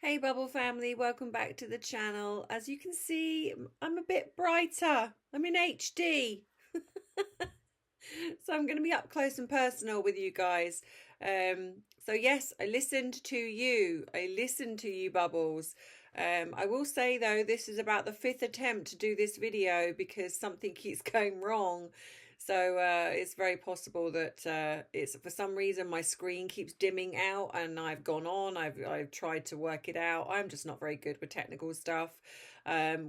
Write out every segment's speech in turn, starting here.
Hey Bubble family, welcome back to the channel. As you can see, I'm a bit brighter. I'm in HD. So I'm going to be up close and personal with you guys. So yes, I listened to you. I listened to you, Bubbles. I will say though, this is about the fifth attempt to do this video because something keeps going wrong. So it's very possible that it's for some reason my screen keeps dimming out, and I've gone on. I've tried to work it out. I'm just not very good with technical stuff,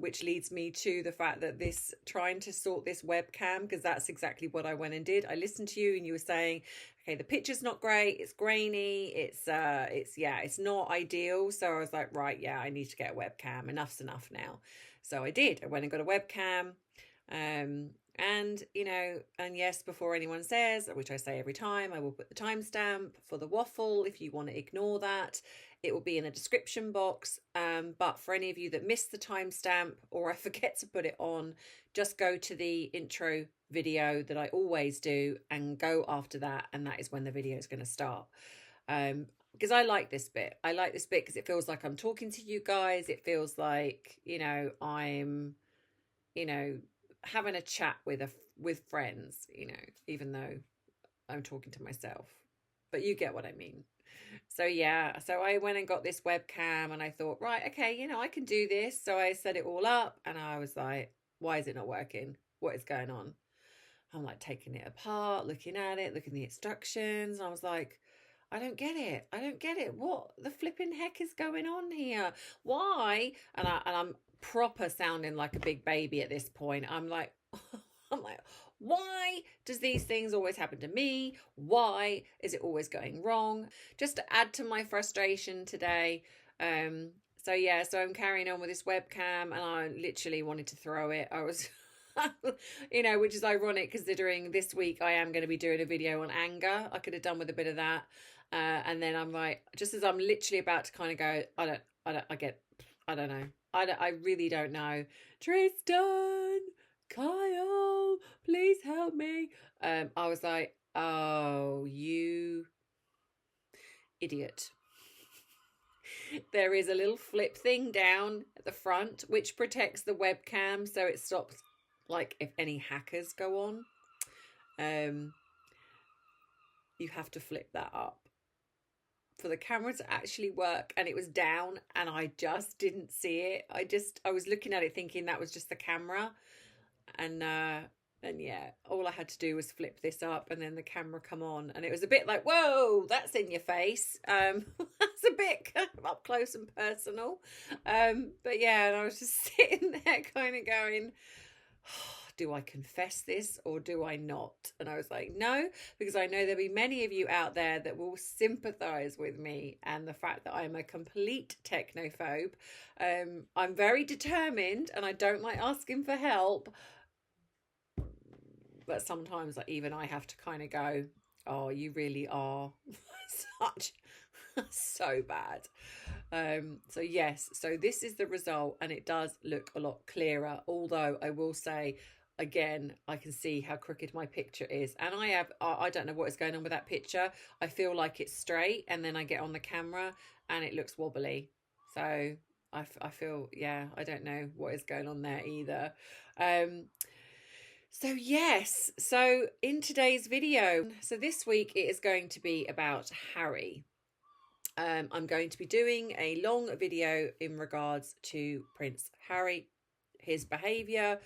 which leads me to the fact that this trying to sort this webcam, because that's exactly what I went and did. I listened to you, and you were saying, okay, the picture's not great. It's grainy. It's not ideal. So I was like, right, yeah, I need to get a webcam. Enough's enough now. So I did. I went and got a webcam. And yes, before anyone says, which I say every time, I will put the timestamp for the waffle if you want to ignore that. It will be in the description box. But for any of you that missed the timestamp or I forget to put it on, just go to the intro video that I always do and go after that, and that is when the video is going to start. Because I like this bit. I like this bit because it feels like I'm talking to you guys. It feels like, I'm, having a chat with friends, even though I'm talking to myself. But you get what I mean. So yeah, so I went and got this webcam and I thought, right, okay, I can do this. So I set it all up and I was like, why is it not working? What is going on? I'm like taking it apart, looking at it, looking at the instructions. I was like, I don't get it. I don't get it. What the flipping heck is going on here? Why? And I'm proper sounding like a big baby at this point. I'm like, I'm like, why does these things always happen to me? Why is it always going wrong? Just to add to my frustration today. So yeah, so I'm carrying on with this webcam and I literally wanted to throw it. I was which is ironic considering this week I am going to be doing a video on anger. I could have done with a bit of that. And then I'm like, just as I'm literally about to kind of go, I don't know. I really don't know. Tristan, Kyle, please help me. I was like, oh, you idiot. There is a little flip thing down at the front which protects the webcam, so it stops like if any hackers go on. You have to flip that up for the camera to actually work, and it was down and I just didn't see it. I was looking at it thinking that was just the camera, and yeah, all I had to do was flip this up and then the camera come on, and it was a bit like, whoa, that's in your face. That's a bit up close and personal. But yeah, and I was just sitting there kind of going, do I confess this or do I not? And I was like, no, because I know there'll be many of you out there that will sympathize with me and the fact that I'm a complete technophobe. I'm very determined and I don't like asking for help. But sometimes even I have to kind of go, oh, you really are such so bad. So yes, so this is the result and it does look a lot clearer, although I will say again, I can see how crooked my picture is, and I don't know what is going on with that picture. I feel like it's straight and then I get on the camera and it looks wobbly. So I feel, yeah, I don't know what is going on there either. So yes, so in today's video, so this week it is going to be about Harry. I'm going to be doing a long video in regards to Prince Harry, his behaviour.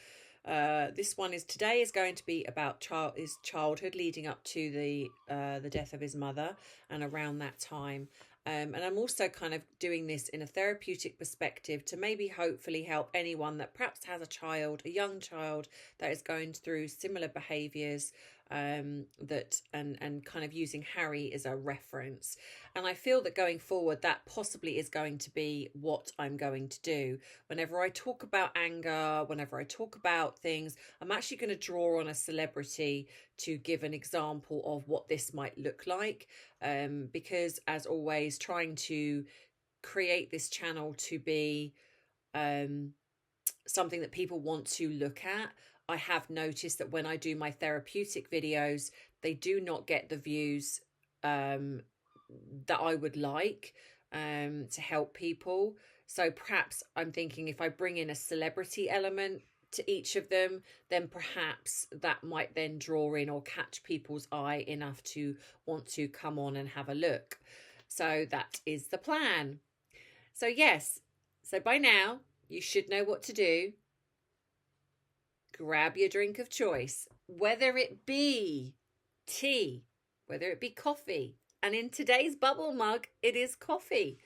This one today is going to be about his childhood leading up to the death of his mother and around that time. And I'm also kind of doing this in a therapeutic perspective to maybe hopefully help anyone that perhaps has a young child that is going through similar behaviours, and kind of using Harry as a reference. And I feel that going forward, that possibly is going to be what I'm going to do. Whenever I talk about anger, whenever I talk about things, I'm actually going to draw on a celebrity to give an example of what this might look like. Because as always, trying to create this channel to be something that people want to look at. I have noticed that when I do my therapeutic videos, they do not get the views that I would like. to help people. So perhaps I'm thinking if I bring in a celebrity element to each of them, then perhaps that might then draw in or catch people's eye enough to want to come on and have a look. So that is the plan. So yes, so by now you should know what to do. Grab your drink of choice, whether it be tea, whether it be coffee. And in today's bubble mug, it is coffee.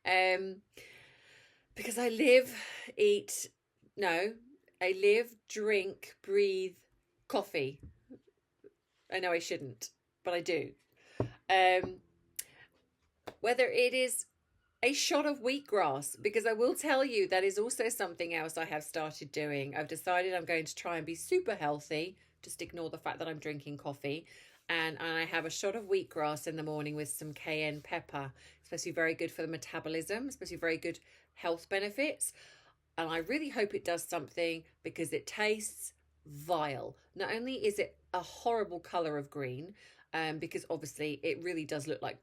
Because I live, eat, no, I live, drink, breathe coffee. I know I shouldn't, but I do. Whether it is a shot of wheatgrass, because I will tell you that is also something else I have started doing. I've decided I'm going to try and be super healthy. Just ignore the fact that I'm drinking coffee. And I have a shot of wheatgrass in the morning with some cayenne pepper. It's supposed to be very good for the metabolism. It's supposed to be very good health benefits. And I really hope it does something, because it tastes vile. Not only is it a horrible colour of green, because obviously it really does look like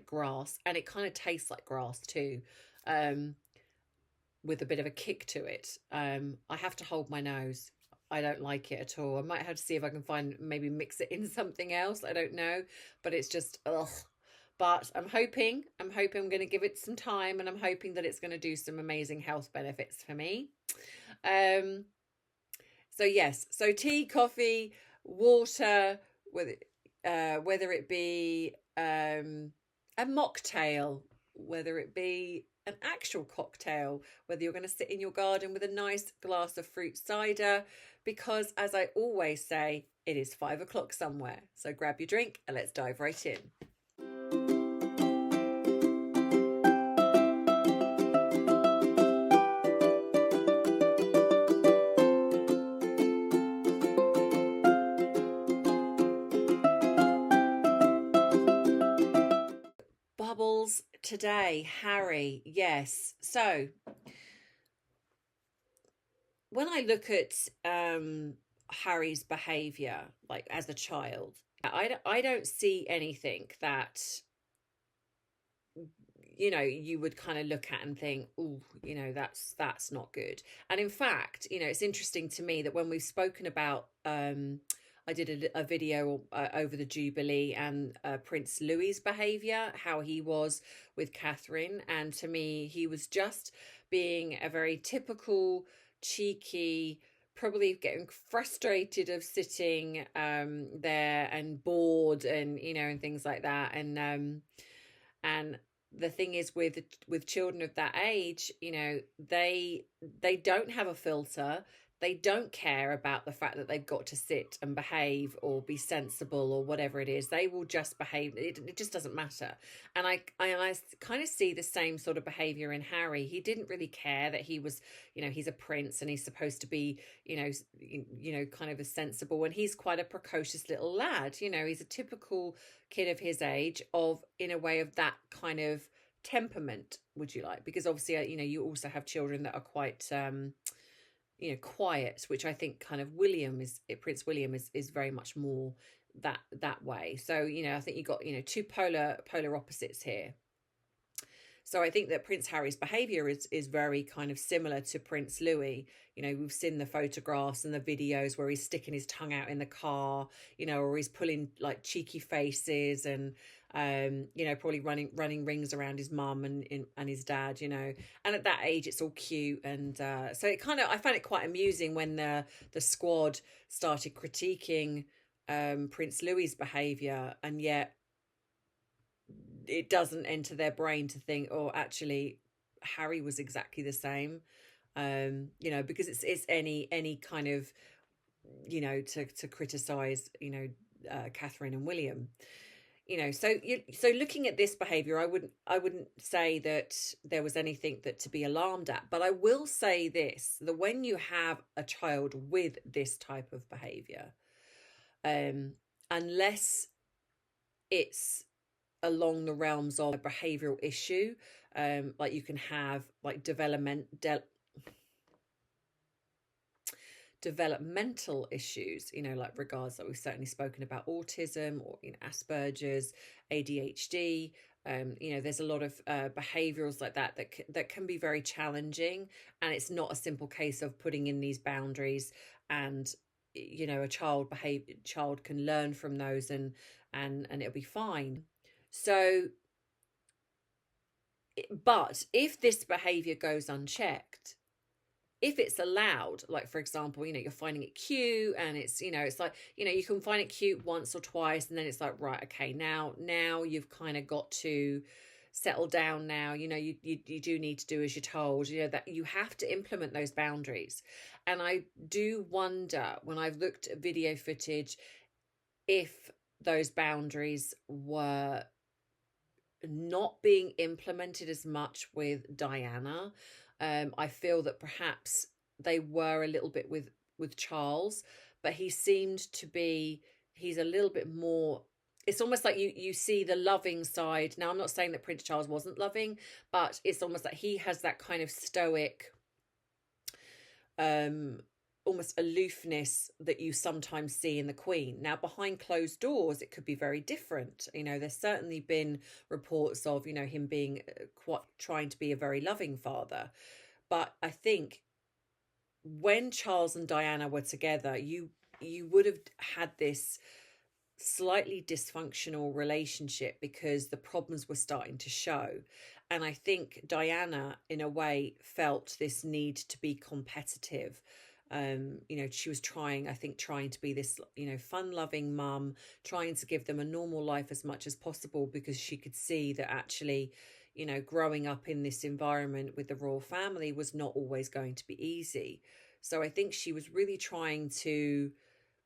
grass, and it kind of tastes like grass too, with a bit of a kick to it. I have to hold my nose. I don't like it at all. I might have to see if I can maybe mix it in something else. I don't know, but it's just ugh. But I'm hoping I'm going to give it some time, and I'm hoping that it's going to do some amazing health benefits for me. So yes, so tea, coffee, water, whether it be a mocktail, whether it be an actual cocktail, whether you're going to sit in your garden with a nice glass of fruit cider, because as I always say, it is 5 o'clock somewhere. So grab your drink and let's dive right in. Bubbles today, Harry, yes. So when I look at Harry's behaviour, like as a child, I don't see anything that, you would kind of look at and think, oh, that's not good. And in fact, it's interesting to me that when we've spoken about, I did a video over the Jubilee and Prince Louis's behaviour, how he was with Catherine. And to me, he was just being a very typical, cheeky, probably getting frustrated of sitting there and bored and, and things like that. And the thing is with children of that age, they don't have a filter. They don't care about the fact that they've got to sit and behave or be sensible or whatever it is. They will just behave. It just doesn't matter. And I kind of see the same sort of behavior in Harry. He didn't really care that he was, he's a prince and he's supposed to be, kind of a sensible, and he's quite a precocious little lad. He's a typical kid of his age, in a way of that kind of temperament, would you like? Because obviously, you also have children that are quite quiet, which I think kind of Prince William is very much more that way. So I think you got two polar opposites here. So I think that Prince Harry's behaviour is very kind of similar to Prince Louis. We've seen the photographs and the videos where he's sticking his tongue out in the car, or he's pulling like cheeky faces and probably running rings around his mum and his dad, and at that age it's all cute. And so I found it quite amusing when the squad started critiquing Prince Louis's behaviour, and yet it doesn't enter their brain to think, oh, actually Harry was exactly the same. Because it's any kind of, to criticize, Catherine and William. So looking at this behavior, I wouldn't say that there was anything that to be alarmed at, but I will say this, that when you have a child with this type of behavior, unless it's along the realms of a behavioral issue, like you can have like developmental issues, like regards that we've certainly spoken about autism or Asperger's, ADHD, There's a lot of behaviorals like that that can be very challenging, and it's not a simple case of putting in these boundaries, and a child can learn from those, and it'll be fine. So, but if this behavior goes unchecked, if it's allowed, like for example, you're finding it cute, and it's like, you can find it cute once or twice, and then it's like, right, okay, now you've kind of got to settle down. Now you do need to do as you're told, that you have to implement those boundaries. And I do wonder, when I've looked at video footage, if those boundaries were not being implemented as much with Diana. I feel that perhaps they were a little bit with Charles, but he seemed to be, he's a little bit more, it's almost like you see the loving side. Now, I'm not saying that Prince Charles wasn't loving, but it's almost like he has that kind of stoic, almost aloofness that you sometimes see in the Queen. Now, behind closed doors, it could be very different. There's certainly been reports of, him being quite trying to be a very loving father. But I think when Charles and Diana were together, you would have had this slightly dysfunctional relationship because the problems were starting to show. And I think Diana, in a way, felt this need to be competitive. She was trying to be this, fun loving mum, trying to give them a normal life as much as possible, because she could see that actually, growing up in this environment with the royal family was not always going to be easy. So I think she was really trying to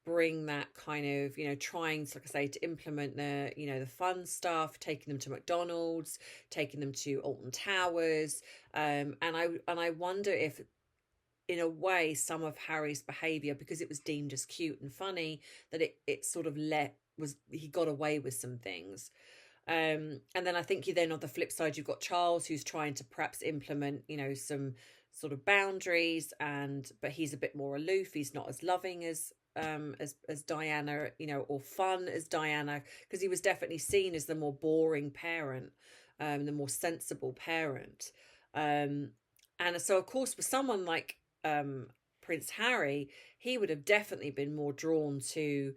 bring that kind of, trying to, like I say, to implement the fun stuff, taking them to McDonald's, taking them to Alton Towers. And I wonder if, in a way, some of Harry's behavior, because it was deemed as cute and funny, that it sort of he got away with some things. And then I think then on the flip side, you've got Charles, who's trying to perhaps implement, some sort of boundaries, but he's a bit more aloof. He's not as loving as Diana, or fun as Diana, because he was definitely seen as the more boring parent, the more sensible parent. And so, of course, for someone like Prince Harry, he would have definitely been more drawn to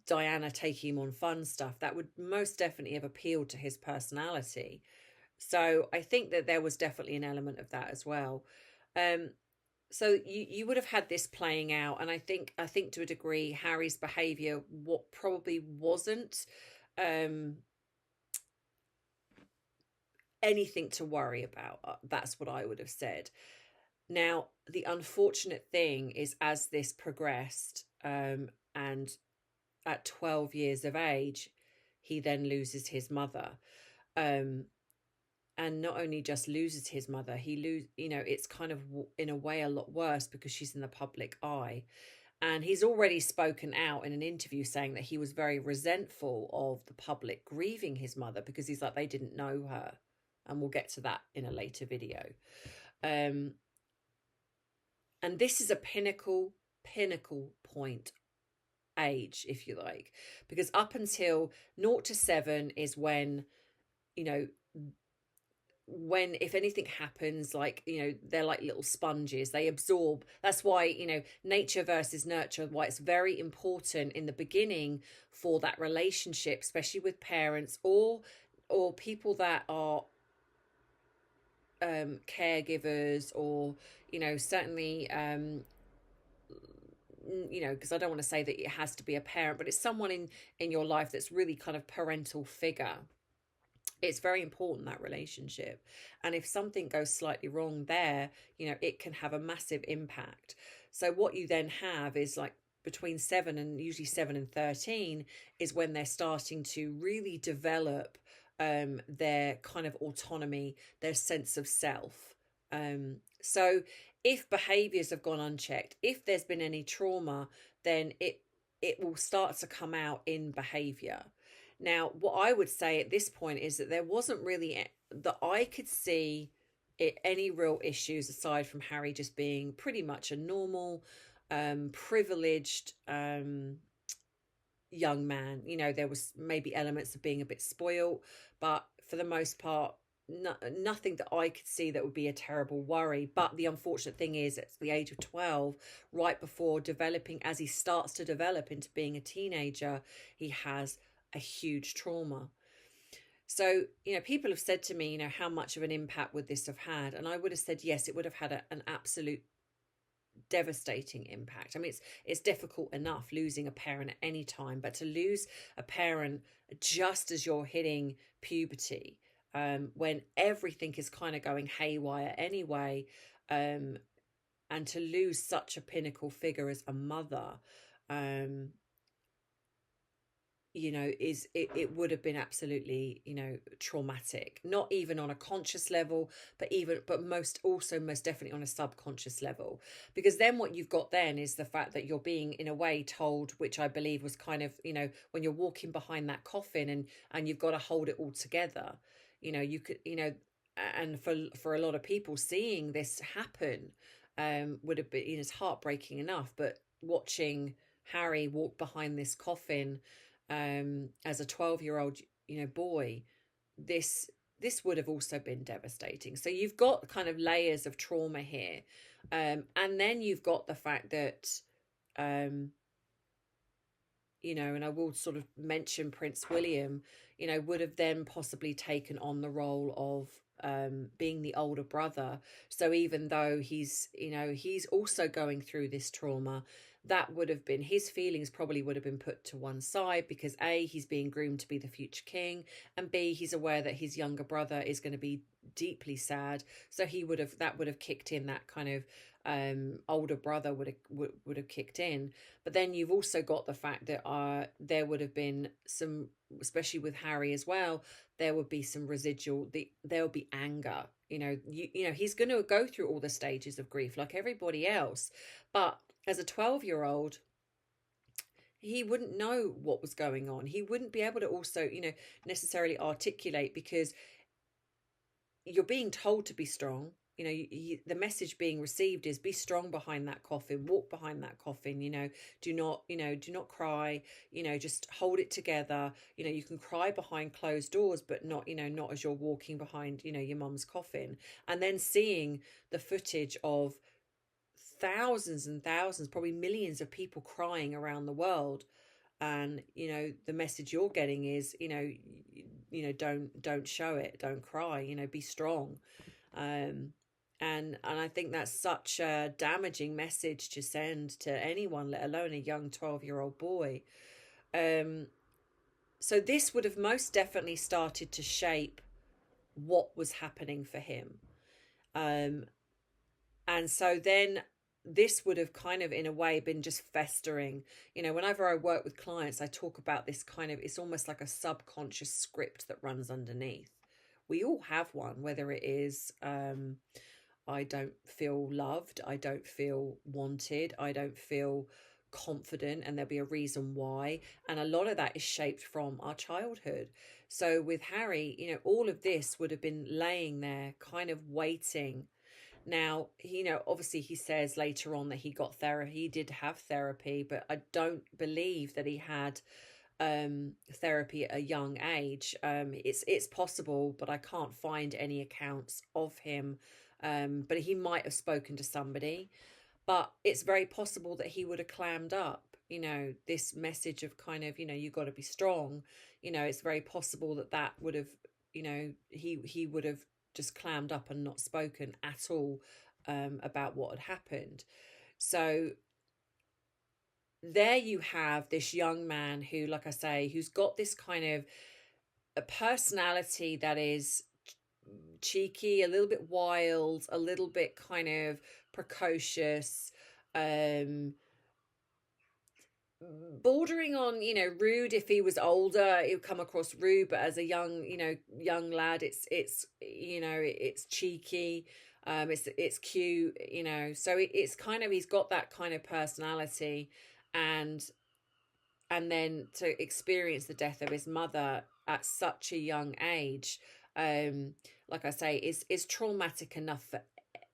Diana taking him on fun stuff. That would most definitely have appealed to his personality. So I think that there was definitely an element of that as well. So you would have had this playing out, and I think to a degree Harry's behavior what probably wasn't anything to worry about. That's what I would have said. Now, the unfortunate thing is, as this progressed, and at 12 years of age, he then loses his mother. And not only just loses his mother, it's kind of, in a way, a lot worse, because she's in the public eye. And he's already spoken out in an interview saying that he was very resentful of the public grieving his mother, because he's like, they didn't know her. And we'll get to that in a later video. And this is a pinnacle point age, if you like, because up until 0 to 7 is when, if anything happens, like, they're like little sponges, they absorb. That's why, nature versus nurture, why it's very important in the beginning for that relationship, especially with parents or people that are caregivers, or certainly because I don't want to say that it has to be a parent, but it's someone in your life that's really kind of parental figure. It's very important, that relationship. And if something goes slightly wrong there, it can have a massive impact. So what you then have is, like, between 7 and usually 7 and 13 is when they're starting to really develop their kind of autonomy, their sense of self. So if behaviors have gone unchecked, if there's been any trauma, then it will start to come out in behavior. Now, what I would say at this point is that there wasn't really, that I could see any real issues, aside from Harry just being pretty much a normal, privileged young man. There was maybe elements of being a bit spoiled, but for the most part, nothing that I could see that would be a terrible worry. But the unfortunate thing is, at the age of 12, right before developing, as he starts to develop into being a teenager, he has a huge trauma. So, people have said to me, how much of an impact would this have had? And I would have said, yes, it would have had an absolute devastating impact. I mean, it's difficult enough losing a parent at any time, but to lose a parent just as you're hitting puberty, when everything is kind of going haywire anyway, and to lose such a pinnacle figure as a mother, it would have been absolutely, traumatic, not even on a conscious level, but most definitely on a subconscious level. Because then what you've got then is the fact that you're being, in a way, told, which I believe was kind of, when you're walking behind that coffin and you've got to hold it all together, you could, and for a lot of people, seeing this happen would have been, it's heartbreaking enough, but watching Harry walk behind this coffin, as a 12-year-old, boy, this would have also been devastating. So you've got kind of layers of trauma here, and then you've got the fact that, and I will sort of mention Prince William, would have then possibly taken on the role of being the older brother. So even though he's also going through this trauma, that would have been, his feelings probably would have been put to one side, because A, he's being groomed to be the future king, and B, he's aware that his younger brother is going to be deeply sad. So that would have kicked in, that kind of older brother would have kicked in. But then you've also got the fact that there would have been some, especially with Harry as well, there would be some residual, there would be anger. He's going to go through all the stages of grief like everybody else, but as a 12-year-old, he wouldn't know what was going on. He wouldn't be able to also, necessarily articulate, because you're being told to be strong. The message being received is, be strong behind that coffin, walk behind that coffin, do not cry, just hold it together. You can cry behind closed doors, but not as you're walking behind, your mum's coffin. And then seeing the footage of thousands and thousands, probably millions of people crying around the world, and the message you're getting is, don't show it, don't cry, be strong. And I think that's such a damaging message to send to anyone, let alone a young 12-year-old boy. So this would have most definitely started to shape what was happening for him. And so then this would have kind of, in a way, been just festering. Whenever I work with clients, I talk about this kind of, it's almost like a subconscious script that runs underneath. We all have one, whether it is, I don't feel loved, I don't feel wanted, I don't feel confident, and there'll be a reason why. And a lot of that is shaped from our childhood. So with Harry, all of this would have been laying there, kind of waiting. Now, obviously he says later on that he got therapy, he did have therapy, but I don't believe that he had therapy at a young age. It's possible, but I can't find any accounts of him. But he might have spoken to somebody. But it's very possible that he would have clammed up, this message of kind of, you've got to be strong. It's very possible that would have, he would have just clammed up and not spoken at all about what had happened. So there you have this young man who, like I say, who's got this kind of a personality that is cheeky, a little bit wild, a little bit kind of precocious, bordering on, rude. If he was older, it would come across rude, but as a young lad, it's cheeky, it's cute, so it's kind of, he's got that kind of personality. And then to experience the death of his mother at such a young age, like I say, is traumatic enough for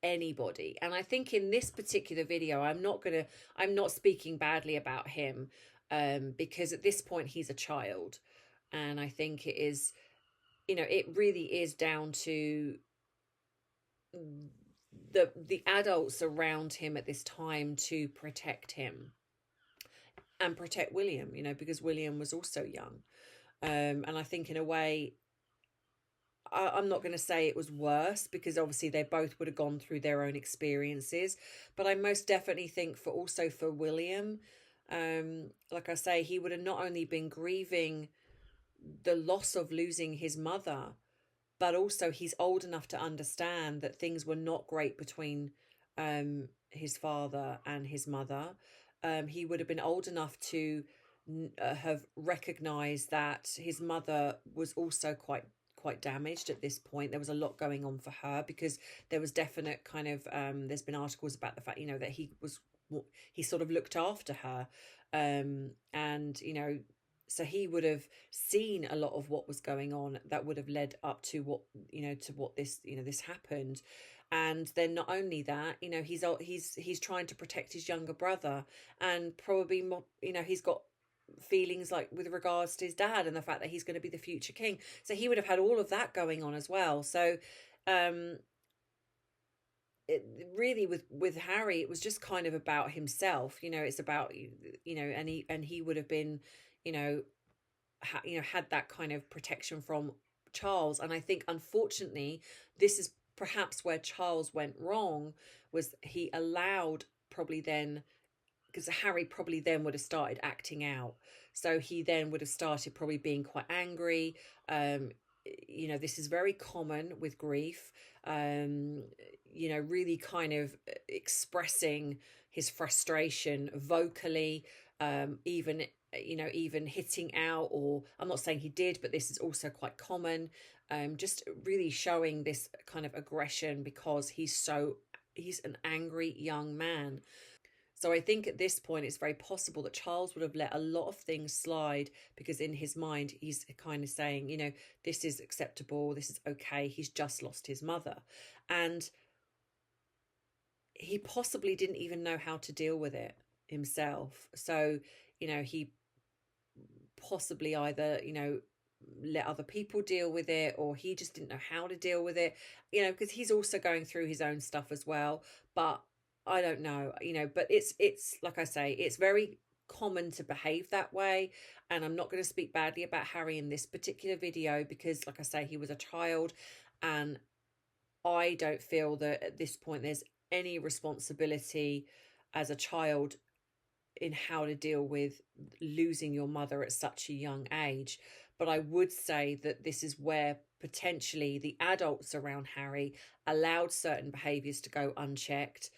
anybody. And I think in this particular video, I'm not speaking badly about him, because at this point he's a child, and I think it is it really is down to the adults around him at this time to protect him and protect William, because William was also young. And I think in a way, I'm not going to say it was worse, because obviously they both would have gone through their own experiences. But I most definitely think for William, like I say, he would have not only been grieving the loss of losing his mother, but also he's old enough to understand that things were not great between his father and his mother. He would have been old enough to have recognized that his mother was also quite damaged at this point. There was a lot going on for her, because there was definite kind of there's been articles about the fact, that he sort of looked after her, and so he would have seen a lot of what was going on that would have led up to what this happened. And then not only that, he's trying to protect his younger brother, and probably more, he's got feelings like with regards to his dad and the fact that he's going to be the future king. So he would have had all of that going on as well. So it really, with Harry, it was just kind of about himself. It's about, and he would have been, had that kind of protection from Charles. And I think, unfortunately, this is perhaps where Charles went wrong, was he allowed, probably then, because Harry probably then would have started acting out. So he then would have started probably being quite angry. This is very common with grief. Really kind of expressing his frustration vocally, even hitting out, or I'm not saying he did, but this is also quite common. Just really showing this kind of aggression, because he's an angry young man. So I think at this point, it's very possible that Charles would have let a lot of things slide, because in his mind, he's kind of saying, this is acceptable, this is okay, he's just lost his mother. And he possibly didn't even know how to deal with it himself. So, he possibly either, let other people deal with it, or he just didn't know how to deal with it, because he's also going through his own stuff as well. But I don't know, but it's like I say, it's very common to behave that way. And I'm not going to speak badly about Harry in this particular video, because like I say, he was a child, and I don't feel that at this point there's any responsibility as a child in how to deal with losing your mother at such a young age. But I would say that this is where potentially the adults around Harry allowed certain behaviours to go unchecked,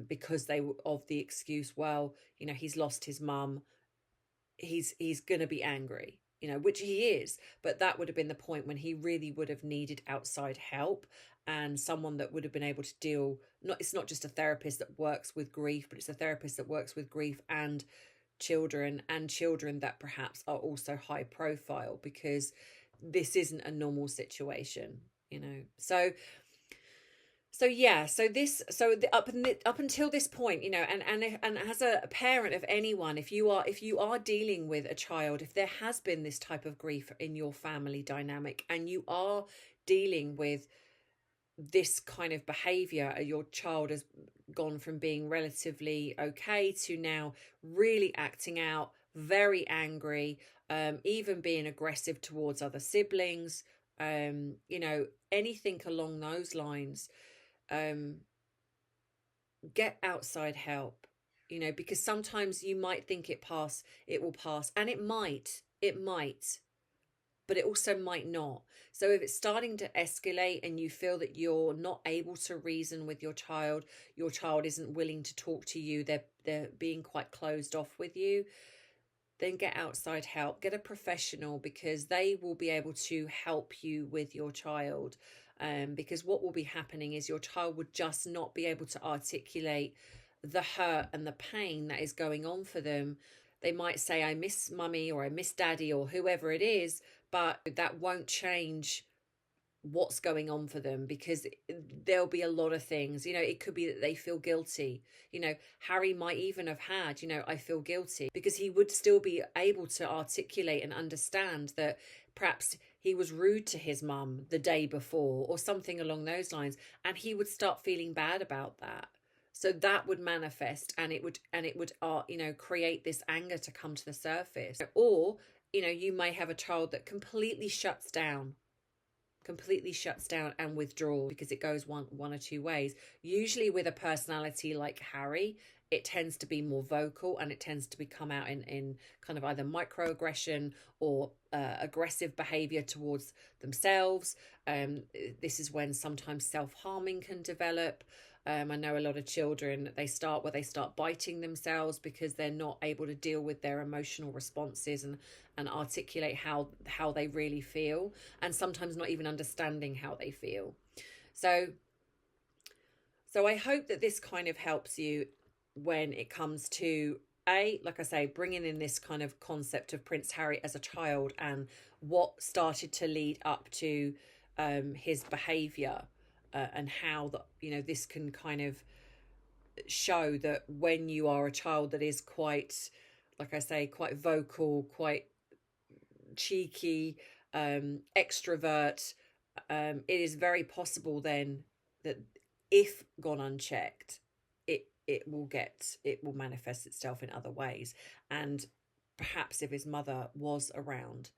because they were of the excuse, well, he's lost his mum, he's going to be angry, which he is. But that would have been the point when he really would have needed outside help, and someone that would have been able to deal, it's not just a therapist that works with grief, but it's a therapist that works with grief and children that perhaps are also high profile, because this isn't a normal situation. So yeah, up until this point, and as a parent of anyone, if you are dealing with a child, if there has been this type of grief in your family dynamic, and you are dealing with this kind of behavior, your child has gone from being relatively okay to now really acting out, very angry, even being aggressive towards other siblings, anything along those lines, get outside help, because sometimes you might think it will pass, and it might, but it also might not. So if it's starting to escalate and you feel that you're not able to reason with your child isn't willing to talk to you, they're being quite closed off with you, then get outside help, get a professional, because they will be able to help you with your child. Because what will be happening is your child would just not be able to articulate the hurt and the pain that is going on for them. They might say, I miss mummy, or I miss daddy, or whoever it is, but that won't change what's going on for them, because there'll be a lot of things. It could be that they feel guilty. Harry might even have had, I feel guilty, because he would still be able to articulate and understand that perhaps he was rude to his mum the day before or something along those lines, and he would start feeling bad about that. So that would manifest, and it would you know, create this anger to come to the surface. Or, you know, you may have a child that completely shuts down and withdraws, because it goes one or two ways. Usually with a personality like Harry, it tends to be more vocal, and it tends to come out in kind of either microaggression or aggressive behavior towards themselves. This is when sometimes self-harming can develop. I know a lot of children, they start biting themselves because they're not able to deal with their emotional responses and articulate how they really feel, and sometimes not even understanding how they feel. So I hope that this kind of helps you when it comes to, like I say, bringing in this kind of concept of Prince Harry as a child and what started to lead up to his behaviour, and how that, you know, this can kind of show that when you are a child that is quite, like I say, quite vocal, quite cheeky, extrovert, it is very possible then that if gone unchecked, it will manifest itself in other ways. And perhaps if his mother was around,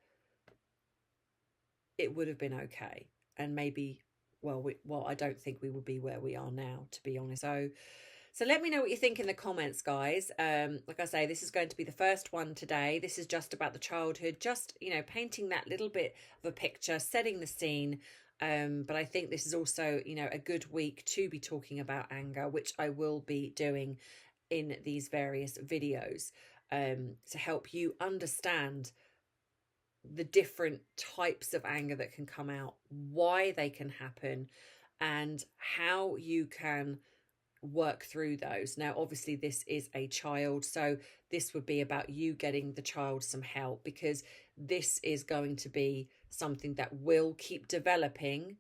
it would have been okay. And maybe, well, I don't think we would be where we are now, to be honest. So let me know what you think in the comments, guys. Like I say, this is going to be the first one today. This is just about the childhood, just, you know, painting that little bit of a picture, setting the scene. But I think this is also, you know, a good week to be talking about anger, which I will be doing in these various videos, to help you understand the different types of anger that can come out, why they can happen, and how you can work through those. Now, obviously, this is a child, so this would be about you getting the child some help, because this is going to be something that will keep developing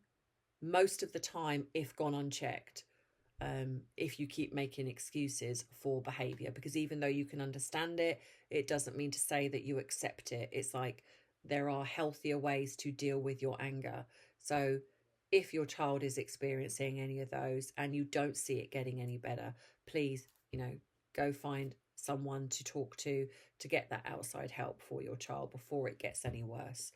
most of the time if gone unchecked. If you keep making excuses for behavior, because even though you can understand it, it doesn't mean to say that you accept it. It's like there are healthier ways to deal with your anger. So if your child is experiencing any of those and you don't see it getting any better, please, you know, go find someone to talk to get that outside help for your child before it gets any worse.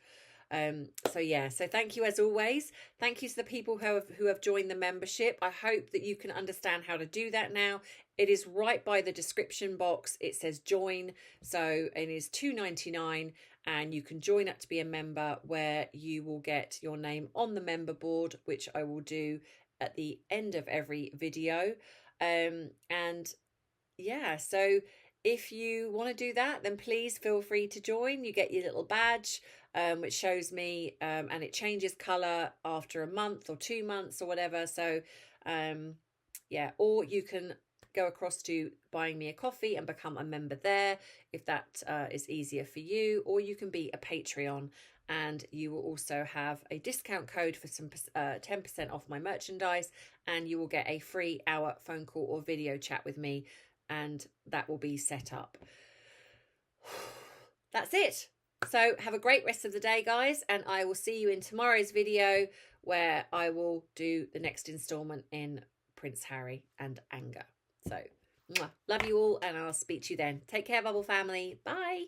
So thank you as always. Thank you to the people who have joined the membership. I hope that you can understand how to do that now. It is right by the description box. It says join. So it is $2.99, and you can join up to be a member, where you will get your name on the member board, which I will do at the end of every video. And yeah, so if you want to do that, then please feel free to join. You get your little badge, which shows me, and it changes colour after a month or 2 months or whatever. So yeah, or you can go across to buying me a coffee and become a member there, if that is easier for you, or you can be a Patreon, and you will also have a discount code for some 10% off my merchandise, and you will get a free hour phone call or video chat with me, and that will be set up. That's it. So have a great rest of the day, guys, and I will see you in tomorrow's video, where I will do the next installment in Prince Harry and anger. So love you all, and I'll speak to you then. Take care, Bubble family. Bye.